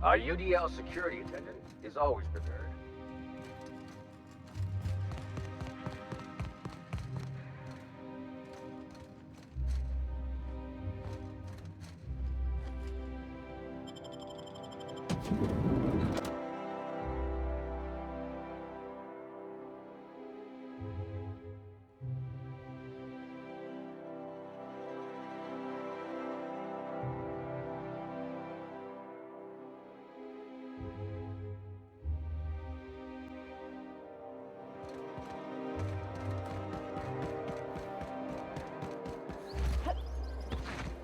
Our UDL security attendant is always prepared.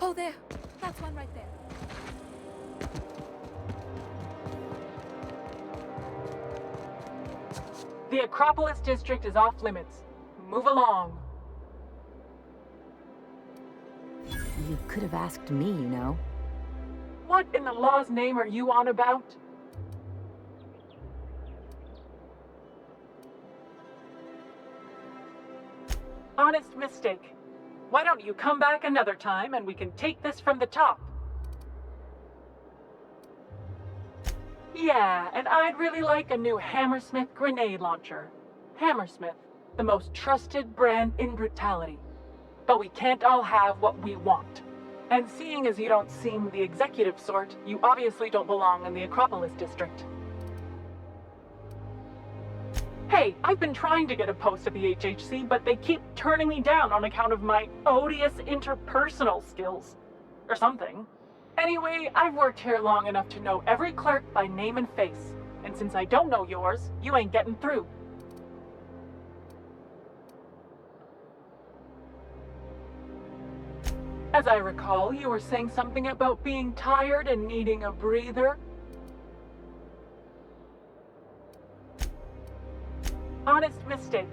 Oh, there. That's one right there. The Acropolis district is off limits. Move along. You could have asked me, you know. What in the law's name are you on about? Honest mistake. Why don't you come back another time and we can take this from the top? Yeah, and I'd really like a new Hammersmith grenade launcher. Hammersmith, the most trusted brand in brutality. But we can't all have what we want. And seeing as you don't seem the executive sort, you obviously don't belong in the Acropolis district. Hey, I've been trying to get a post at the HHC, but they keep turning me down on account of my odious interpersonal skills. Or something. Anyway, I've worked here long enough to know every clerk by name and face. And since I don't know yours, you ain't getting through. As I recall, you were saying something about being tired and needing a breather. Honest mistake.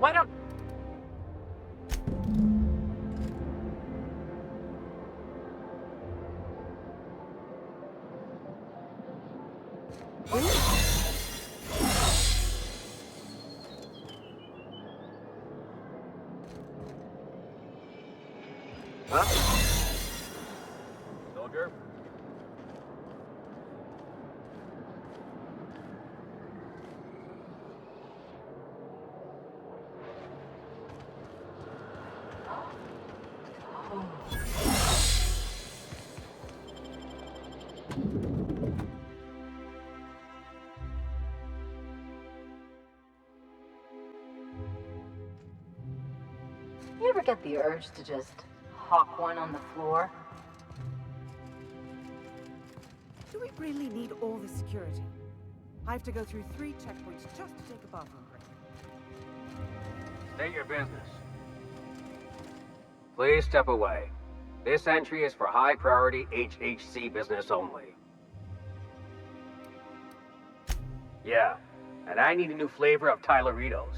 Why don't... Huh? Soldier? You ever get the urge to just hawk one on the floor? Do we really need all the security? I have to go through 3 checkpoints just to take a bathroom break. State your business. Please step away. This entry is for high-priority HHC business only. Yeah, and I need a new flavor of Tyleritos.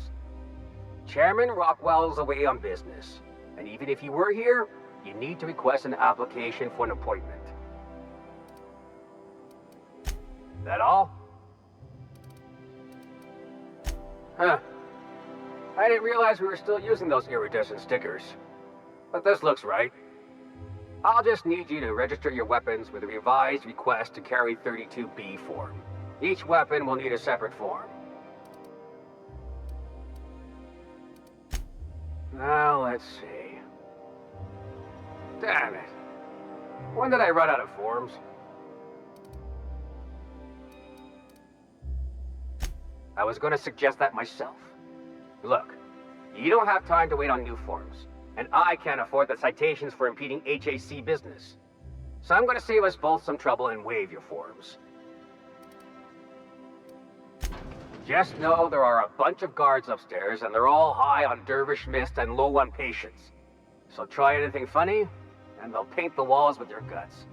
Chairman Rockwell's away on business, and even if he were here, you need to request an application for an appointment. That all? Huh. I didn't realize we were still using those iridescent stickers. But this looks right. I'll just need you to register your weapons with a revised request to carry 32B form. Each weapon will need a separate form. Now, let's see. Damn it. When did I run out of forms? I was going to suggest that myself. Look, you don't have time to wait on new forms, and I can't afford the citations for impeding HAC business. So I'm going to save us both some trouble and waive your forms. Just know there are a bunch of guards upstairs, and they're all high on dervish mist and low on patience. So try anything funny, and they'll paint the walls with your guts.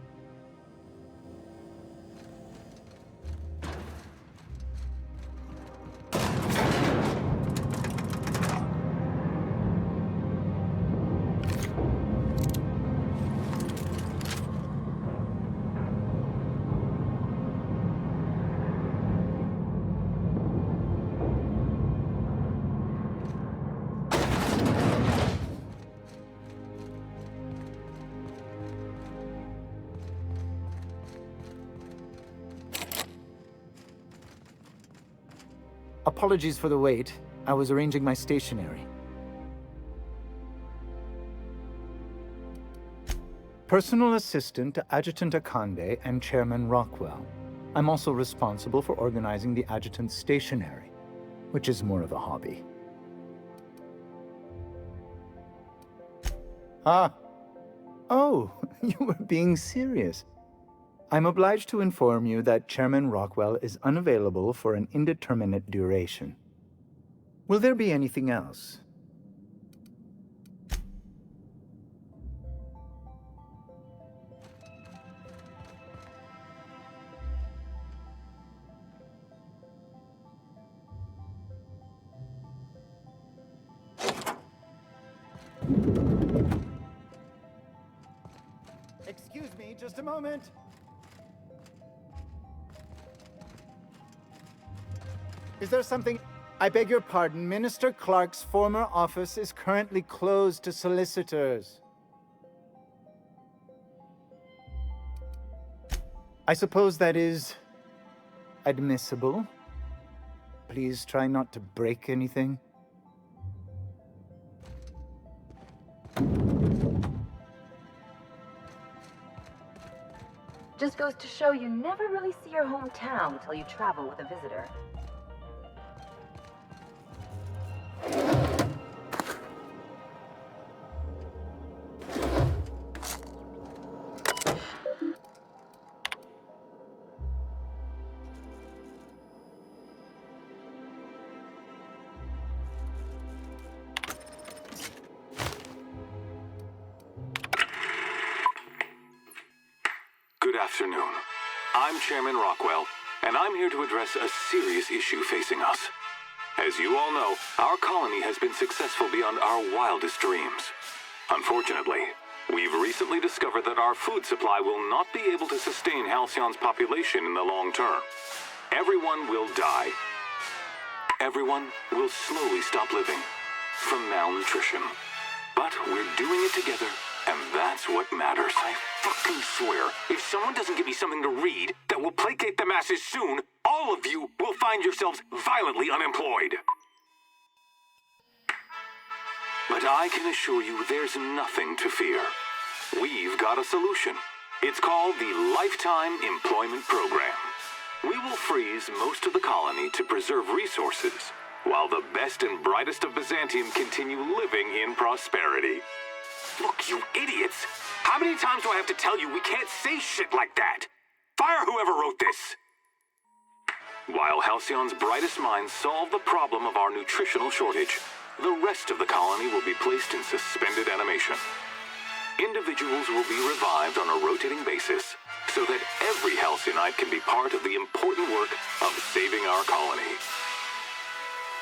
Apologies for the wait. I was arranging my stationery. Personal assistant to Adjutant Akande and Chairman Rockwell. I'm also responsible for organizing the adjutant's stationery, which is more of a hobby. Ah. Oh, you were being serious. I'm obliged to inform you that Chairman Rockwell is unavailable for an indeterminate duration. Will there be anything else? Excuse me, just a moment. Is there something... I beg your pardon, Minister Clark's former office is currently closed to solicitors. I suppose that is... admissible? Please try not to break anything. Just goes to show you never really see your hometown until you travel with a visitor. Good afternoon. I'm Chairman Rockwell, and I'm here to address a serious issue facing us. As you all know, our colony has been successful beyond our wildest dreams. Unfortunately, we've recently discovered that our food supply will not be able to sustain Halcyon's population in the long term. Everyone will die. Everyone will slowly stop living from malnutrition. But we're doing it together, and that's what matters. I fucking swear, if someone doesn't give me something to read that will placate the masses soon, all of you will find yourselves violently unemployed. But I can assure you there's nothing to fear. We've got a solution. It's called the Lifetime Employment Program. We will freeze most of the colony to preserve resources, while the best and brightest of Byzantium continue living in prosperity. Look, you idiots! How many times do I have to tell you we can't say shit like that? Fire whoever wrote this! While Halcyon's brightest minds solve the problem of our nutritional shortage, the rest of the colony will be placed in suspended animation. Individuals will be revived on a rotating basis, so that every Halcyonite can be part of the important work of saving our colony.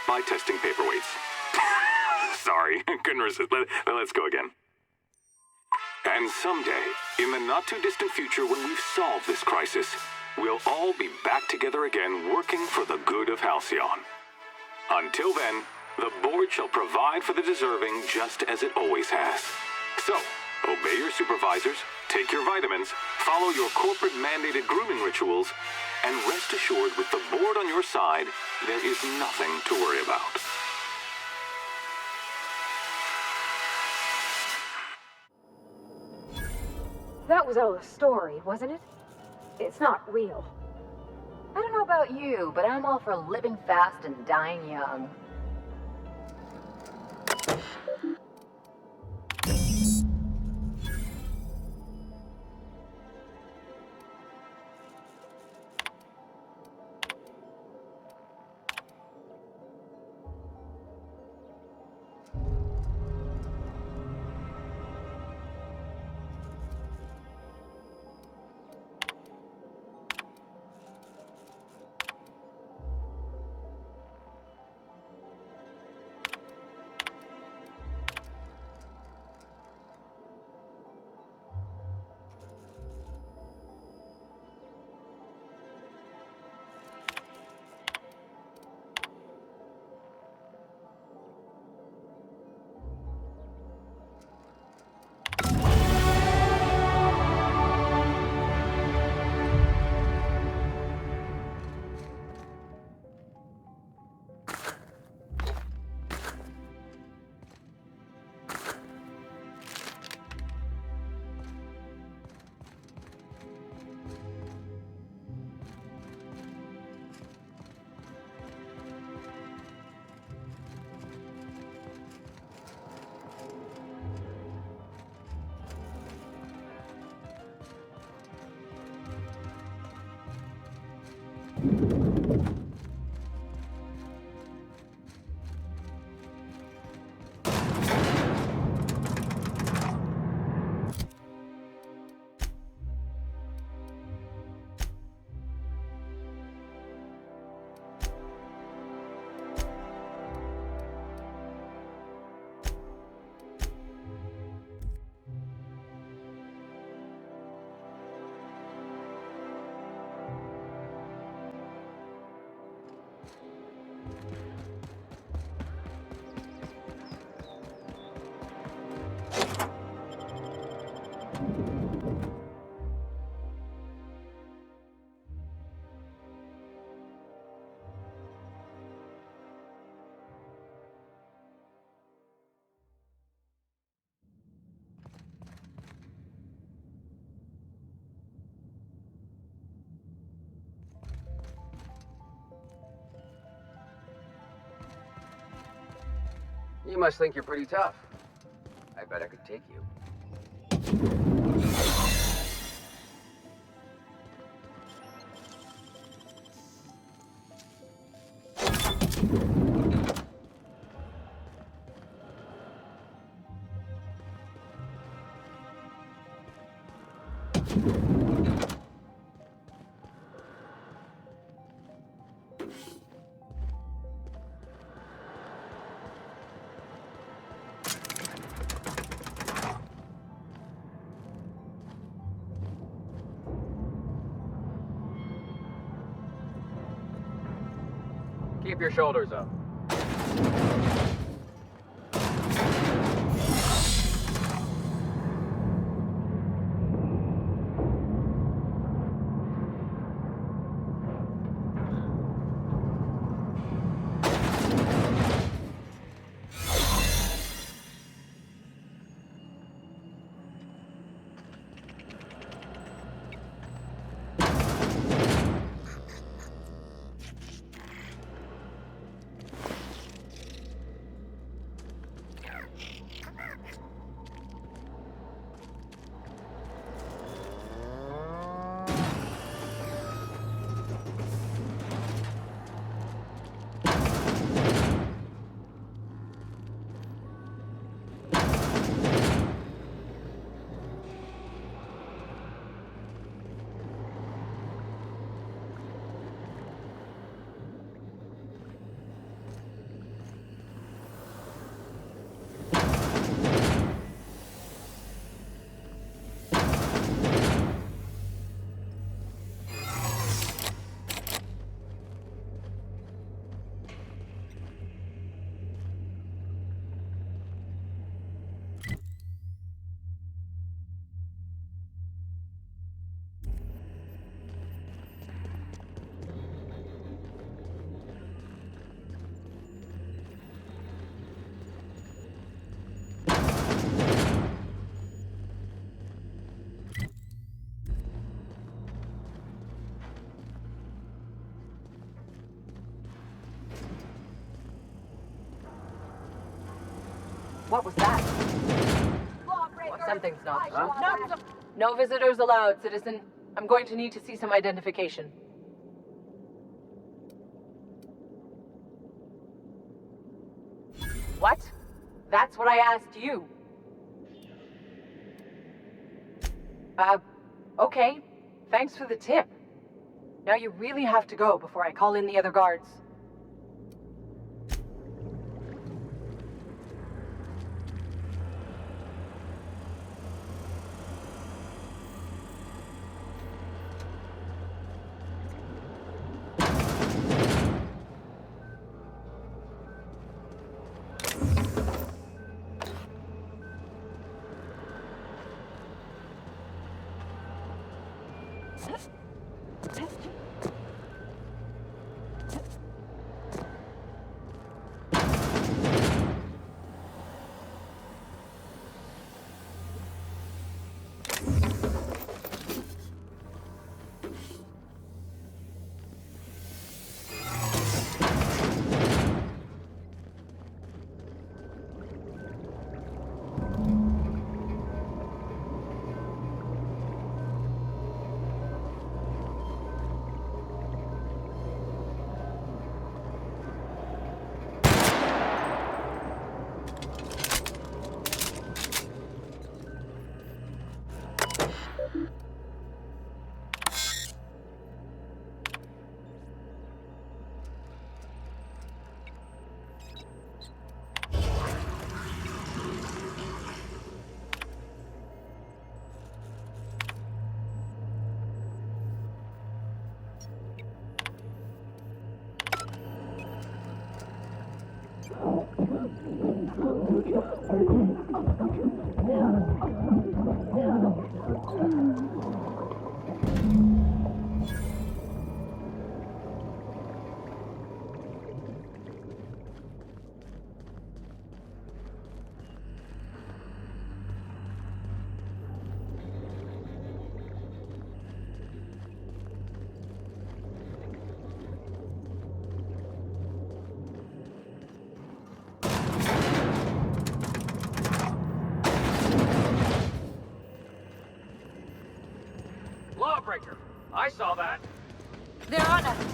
By testing paperweights. Sorry, couldn't resist. Let's go again. And someday, in the not-too-distant future when we've solved this crisis, we'll all be back together again working for the good of Halcyon. Until then, the board shall provide for the deserving just as it always has. So, obey your supervisors, take your vitamins, follow your corporate-mandated grooming rituals, and rest assured with the board on your side, there is nothing to worry about. That was all a story, wasn't it? It's not real. I don't know about you, but I'm all for living fast and dying young. You must think you're pretty tough. I bet I could take you. Keep your shoulders up. What was that? Something's not. Huh? No visitors allowed, citizen. I'm going to need to see some identification. What? That's what I asked you. Okay. Thanks for the tip. Now you really have to go before I call in the other guards. Lawbreaker! I saw that! They're on us!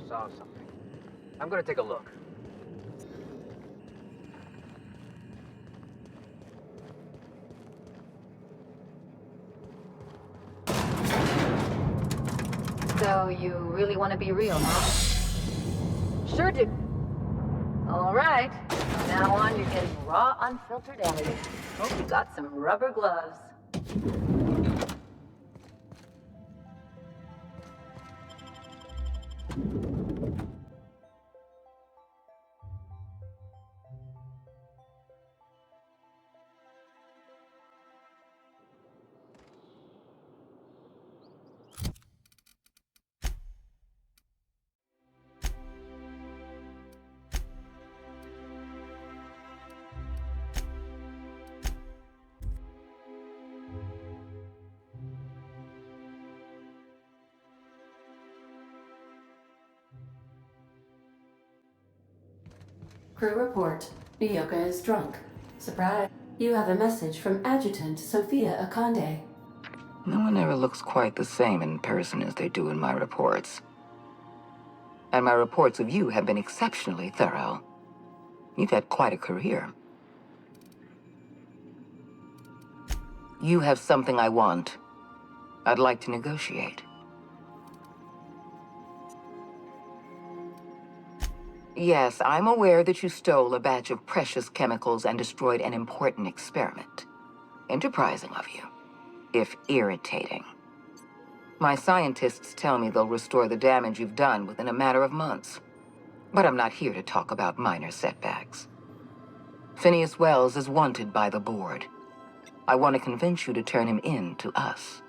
Saw something. I'm gonna take a look. So you really want to be real, huh? Sure do. All right. From now on, you're getting raw, unfiltered energy. Hope you got some rubber gloves. Crew report. Nyoka is drunk. Surprise. You have a message from Adjutant Sophia Akande. No one ever looks quite the same in person as they do in my reports. And my reports of you have been exceptionally thorough. You've had quite a career. You have something I want. I'd like to negotiate. Yes, I'm aware that you stole a batch of precious chemicals and destroyed an important experiment. Enterprising of you, if irritating. My scientists tell me they'll restore the damage you've done within a matter of months. But I'm not here to talk about minor setbacks. Phineas Wells is wanted by the board. I want to convince you to turn him in to us.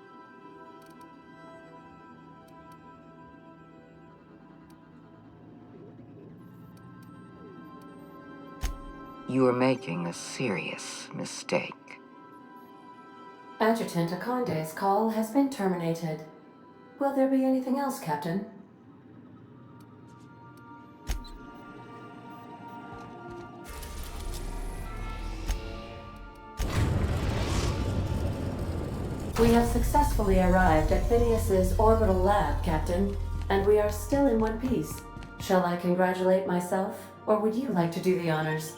You are making a serious mistake. Adjutant Akande's call has been terminated. Will there be anything else, Captain? We have successfully arrived at Phineas's orbital lab, Captain, and we are still in one piece. Shall I congratulate myself, or would you like to do the honors?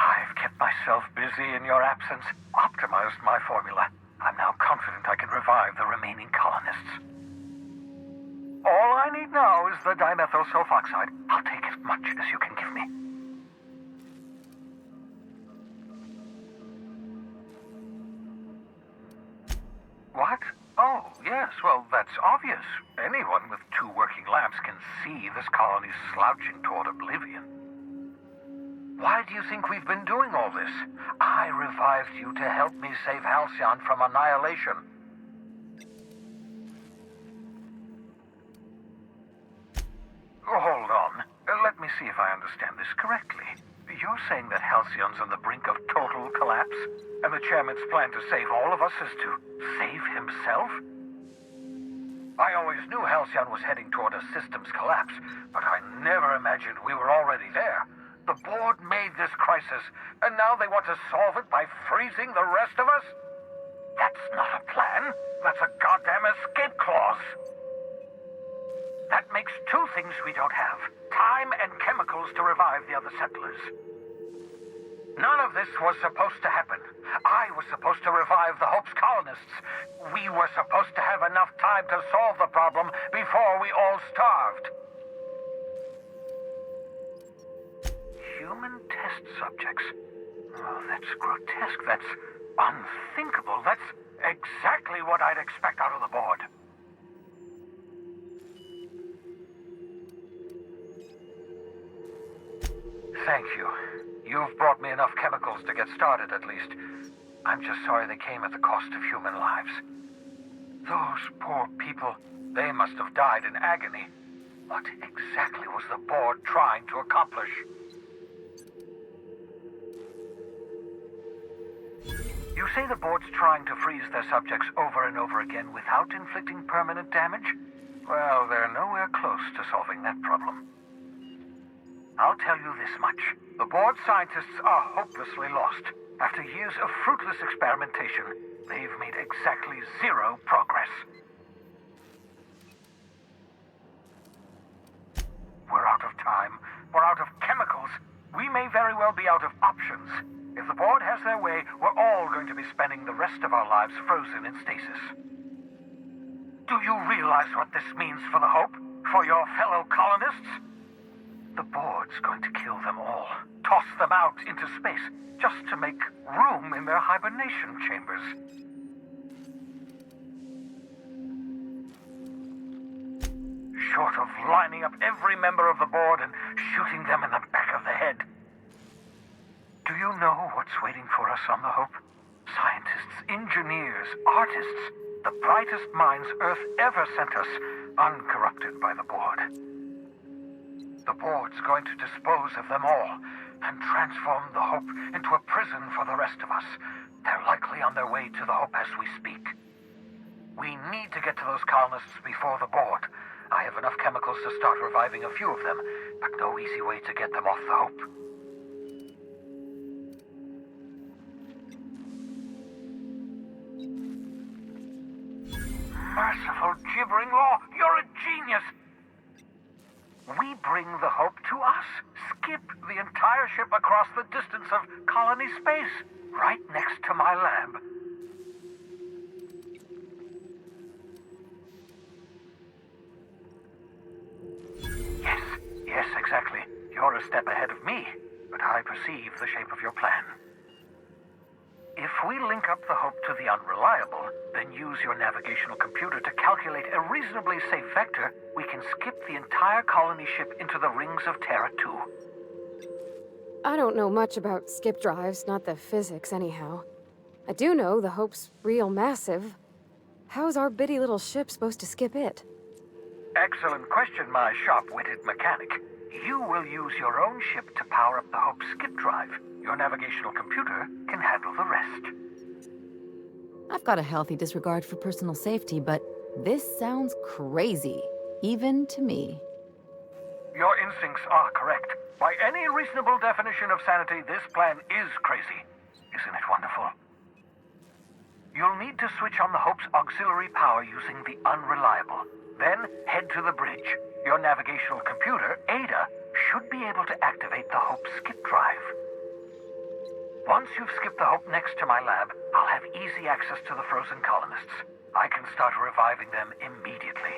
I've kept myself busy in your absence, optimized my formula. I'm now confident I can revive the remaining colonists. All I need now is the dimethyl sulfoxide. I'll take as much as you can give me. What? Oh, yes, well, that's obvious. Anyone with 2 working labs can see this colony's slouching toward oblivion. Why do you think we've been doing all this? I revived you to help me save Halcyon from annihilation. Oh, hold on. Let me see if I understand this correctly. You're saying that Halcyon's on the brink of total collapse, and the chairman's plan to save all of us is to save himself? I always knew Halcyon was heading toward a systems collapse, but I never imagined we were already there. The board made this crisis, and now they want to solve it by freezing the rest of us? That's not a plan. That's a goddamn escape clause. That makes 2 things we don't have. Time and chemicals to revive the other settlers. None of this was supposed to happen. I was supposed to revive the Hope's colonists. We were supposed to have enough time to solve the problem before we all starved. Human test subjects? Oh, that's grotesque. That's unthinkable. That's exactly what I'd expect out of the board. Thank you. You've brought me enough chemicals to get started, at least. I'm just sorry they came at the cost of human lives. Those poor people, they must have died in agony. What exactly was the board trying to accomplish? You say the board's trying to freeze their subjects over and over again without inflicting permanent damage? Well, they're nowhere close to solving that problem. I'll tell you this much. The board scientists are hopelessly lost. After years of fruitless experimentation, they've made exactly 0 progress. We're out of time. We're out of chemicals. We may very well be out of options. If the board has their way, we're all going to be spending the rest of our lives frozen in stasis. Do you realize what this means for the Hope? For your fellow colonists? The board's going to kill them all, toss them out into space, just to make room in their hibernation chambers. Short of lining up every member of the board and shooting them in the back of the head. Do you know what's waiting for us on the Hope? Scientists, engineers, artists, the brightest minds Earth ever sent us, uncorrupted by the board. The board's going to dispose of them all and transform the Hope into a prison for the rest of us. They're likely on their way to the Hope as we speak. We need to get to those colonists before the board. I have enough chemicals to start reviving a few of them, but no easy way to get them off the Hope. Merciful gibbering law, you're a genius! We bring the Hope to us. Skip the entire ship across the distance of colony space, right next to my lab. Yes, exactly. You're a step ahead of me, but I perceive the shape of your plan. If we link up the Hope to the Unreliable, then use your navigational computer to calculate a reasonably safe vector, we can skip the entire colony ship into the rings of Terra 2. I don't know much about skip drives, not the physics anyhow. I do know the Hope's real massive. How's our bitty little ship supposed to skip it? Excellent question, my sharp-witted mechanic. You will use your own ship to power up the Hope's skip drive. Your navigational computer can handle the rest. I've got a healthy disregard for personal safety, but this sounds crazy, even to me. Your instincts are correct. By any reasonable definition of sanity, this plan is crazy. Isn't it wonderful? You'll need to switch on the Hope's auxiliary power using the unreliable. Then head to the bridge. Your navigational computer, Ada, should be able to activate the Hope's skip drive. Once you've skipped the Hope next to my lab, I'll have easy access to the frozen colonists. I can start reviving them immediately.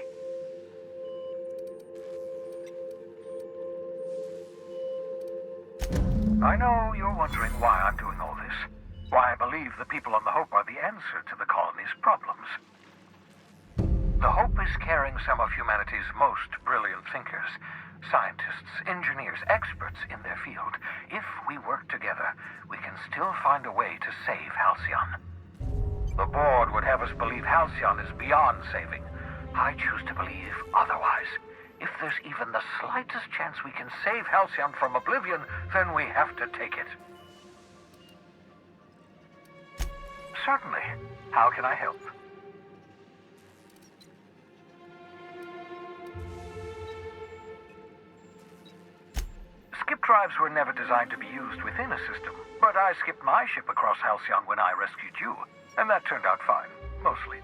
I know you're wondering why I'm doing all this. Why I believe the people on the Hope are the answer to the colony's problems. The Hope is carrying some of humanity's most brilliant thinkers. Scientists, engineers, experts in their field. If we work together, we can still find a way to save Halcyon. The board would have us believe Halcyon is beyond saving. I choose to believe otherwise. If there's even the slightest chance we can save Halcyon from oblivion, then we have to take it. Certainly. How can I help? Skip drives were never designed to be used within a system, but I skipped my ship across Halcyon when I rescued you, and that turned out fine, mostly.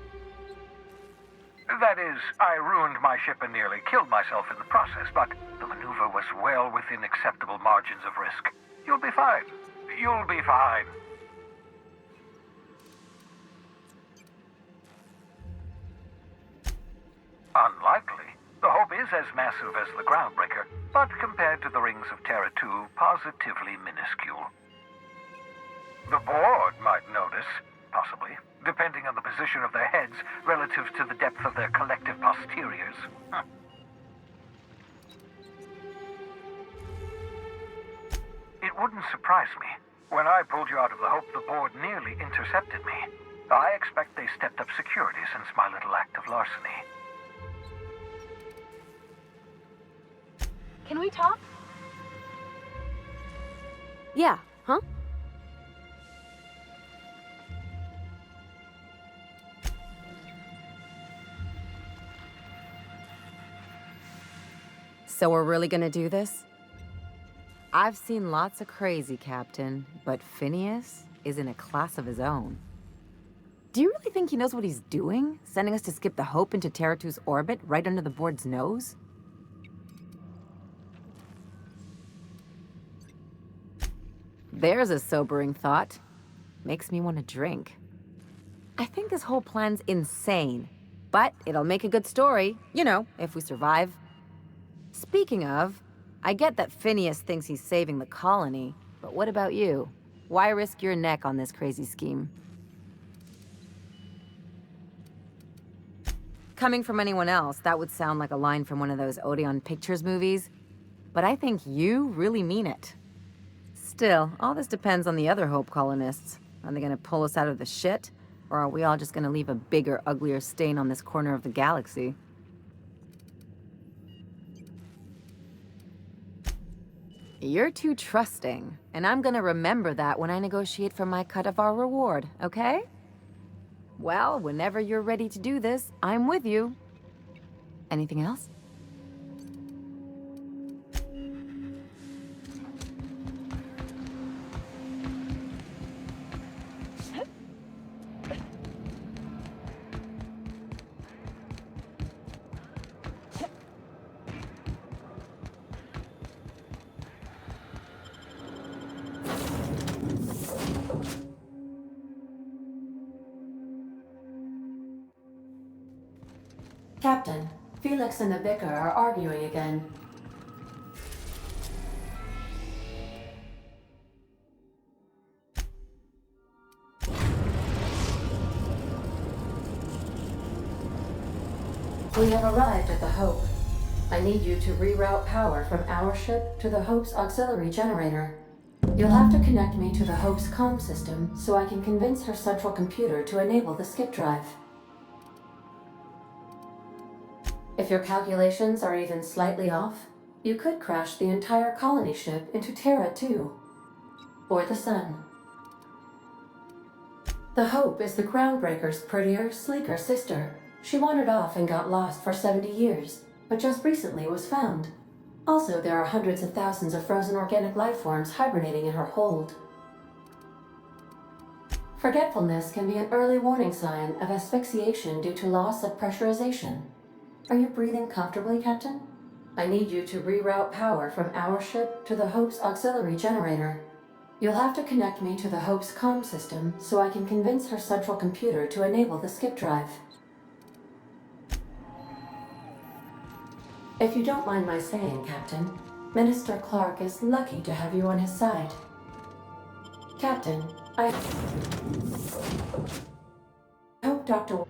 That is, I ruined my ship and nearly killed myself in the process, but the maneuver was well within acceptable margins of risk. You'll be fine. You'll be fine. Unlikely. The Hope is as massive as the Groundbreaker, but compared to the rings of Terra 2, positively minuscule. The board might notice, possibly, depending on the position of their heads relative to the depth of their collective posteriors. It wouldn't surprise me. When I pulled you out of the Hope, the board nearly intercepted me. I expect they stepped up security since my little act of larceny. Can we talk? Yeah, huh? So we're really gonna do this? I've seen lots of crazy, Captain, but Phineas is in a class of his own. Do you really think he knows what he's doing? Sending us to skip the Hope into Terra 2's orbit right under the board's nose? There's a sobering thought. Makes me want to drink. I think this whole plan's insane, but it'll make a good story, you know, if we survive. Speaking of, I get that Phineas thinks he's saving the colony, but what about you? Why risk your neck on this crazy scheme? Coming from anyone else, that would sound like a line from one of those Odeon Pictures movies, but I think you really mean it. Still, all this depends on the other Hope colonists. Are they gonna pull us out of the shit? Or are we all just gonna leave a bigger, uglier stain on this corner of the galaxy? You're too trusting, and I'm gonna remember that when I negotiate for my cut of our reward, okay? Well, whenever you're ready to do this, I'm with you. Anything else? Captain, Felix and the Vicar are arguing again. We have arrived at the Hope. I need you to reroute power from our ship to the Hope's auxiliary generator. You'll have to connect me to the Hope's comm system so I can convince her central computer to enable the skip drive. If your calculations are even slightly off, you could crash the entire colony ship into Terra too. Or the sun. The Hope is the Groundbreaker's prettier, sleeker sister. She wandered off and got lost for 70 years, but just recently was found. Also, there are hundreds of thousands of frozen organic life forms hibernating in her hold. Forgetfulness can be an early warning sign of asphyxiation due to loss of pressurization. Are you breathing comfortably, Captain? I need you to reroute power from our ship to the Hope's auxiliary generator. You'll have to connect me to the Hope's comm system so I can convince her central computer to enable the skip drive. If you don't mind my saying, Captain, Minister Clark is lucky to have you on his side. Captain, I hope Dr.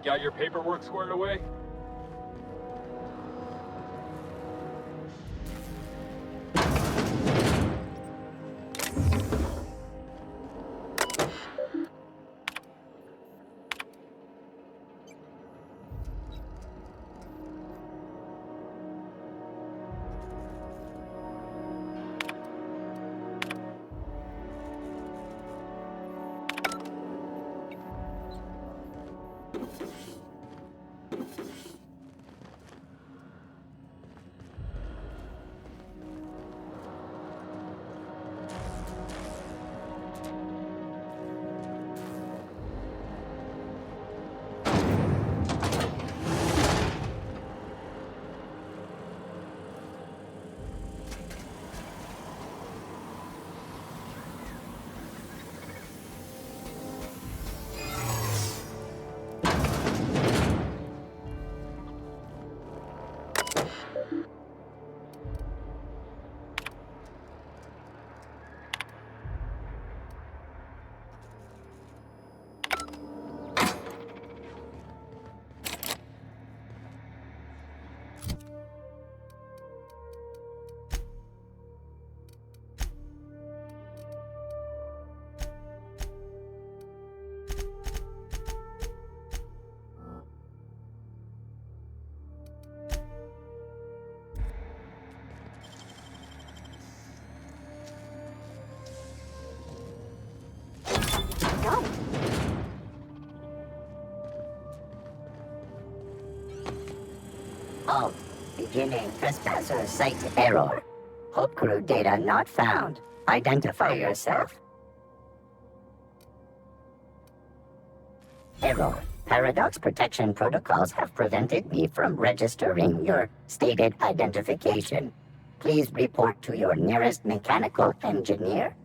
Got your paperwork squared away? Halt. Beginning trespasser site error. Hope crew data not found. Identify yourself. Error. Paradox protection protocols have prevented me from registering your stated identification. Please report to your nearest mechanical engineer